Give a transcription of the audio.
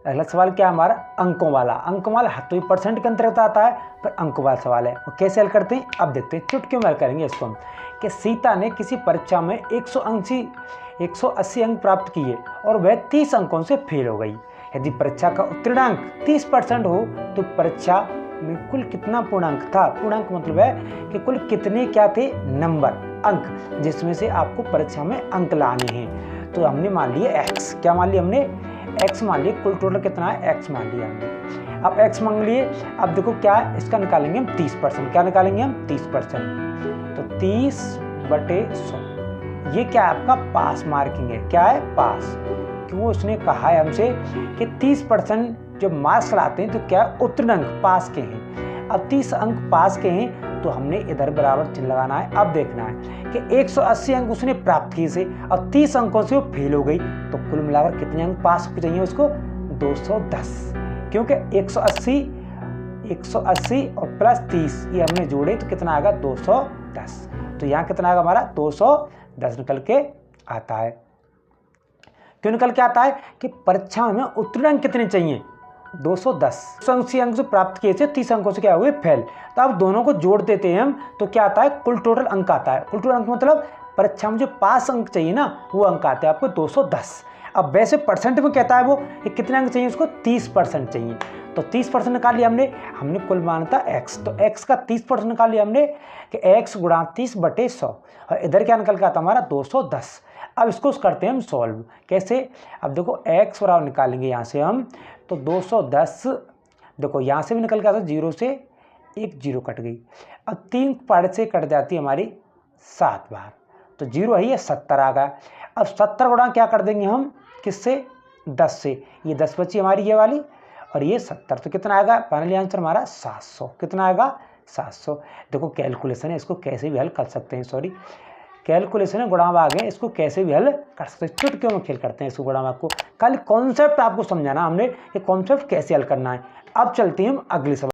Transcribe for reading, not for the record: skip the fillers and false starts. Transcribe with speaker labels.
Speaker 1: अगला सवाल क्या है हमारा, अंकों वाला। अंकों वाला तो ये परसेंट के अंतर्गत आता है, पर अंकों वाला सवाल है। और कैसे हल करते हैं अब देखते हैं, चुटकियों में हल करेंगे इसको हम। कि सीता ने किसी परीक्षा में 180 अंक प्राप्त किए और वह 30 अंकों से फेल हो गई। यदि परीक्षा का उत्तीर्णांक 30% हो तो परीक्षा में कुल कितना पूर्णांक था। पूर्णांक मतलब है कि कुल कितने क्या थे, नंबर, अंक, जिसमें से आपको परीक्षा में अंक लाने हैं। तो हमने मान लिया x, क्या मान लिया हमने, x मान लिया। कुल टोटल कितना है, x मान लिया हमने। अब x मांग लिए, अब देखो क्या है, इसका निकालेंगे हम 30%। क्या निकालेंगे हम, 30%। तो 30/100 ये क्या है, आपका पास मार्किंग है। क्या है, पास। क्यों, उसने कहा है हमसे कि 30% जब मार्क्स लाते हैं तो क्या उत्तीर्ण अंक पास के हैं। अब 30 अंक पास के हैं तो हमने इधर बराबर चिन्ह लगाना है। अब देखना है कि 180 अंक उसने प्राप्त किए से और 30 अंकों से वो फेल हो गई, तो कुल मिलाकर कितने अंक पास हो चाहिए उसको, 210। क्योंकि 180 और प्लस 30 ये हमने जोड़े तो कितना आएगा, 210। तो यहाँ कितना आएगा हमारा, 210 निकल के आता है। क्यों निकल के आता है कि परीक्षा में उत्तीर्ण अंक कितने चाहिए, 210। 180 अंक से प्राप्त किए थे, 30 अंकों से क्या हुए, फेल। तो अब दोनों को जोड़ देते हैं हम, तो क्या आता है, कुल टोटल अंक आता है। कुल टोटल अंक मतलब परीक्षा में जो पास अंक चाहिए ना, वो अंक आते हैं आपको 210। अब वैसे परसेंट में कहता है वो कि कितने अंक चाहिए उसको, 30% चाहिए। तो 30% निकाल लिया हमने कुल माना था x, तो x का 30% निकाल लिया हमने कि x गुणा 30/100, और इधर क्या निकल के आता हमारा, 210। अब इसको करते हैं हम सॉल्व। कैसे, अब देखो x बराबर निकालेंगे यहाँ से हम, तो 210, देखो यहाँ से भी निकल के आता, 0 से 1 0 कट गई। अब 3 पार्ट से कट जाती है हमारी 7 बार, तो 0 है, ये 70 आ गया। अब 70 गुणा क्या कर देंगे हम, किससे, 10 से। ये 10 बची हमारी ये वाली, और ये 70, तो कितना आएगा, फाइनली आंसर हमारा 700। कितना आएगा, 700। देखो कैलकुलेशन है, इसको कैसे भी हल कर सकते हैं, सॉरी कैलकुलेशन है, गुणा भाग है, इसको कैसे भी हल कर सकते हैं। चुटकियों में खेल करते हैं इसको, गुणा भाग को। खाली कॉन्सेप्ट आपको समझाना हमने कि कॉन्सेप्ट कैसे हल करना है। अब चलते हैं हम अगले सवाल।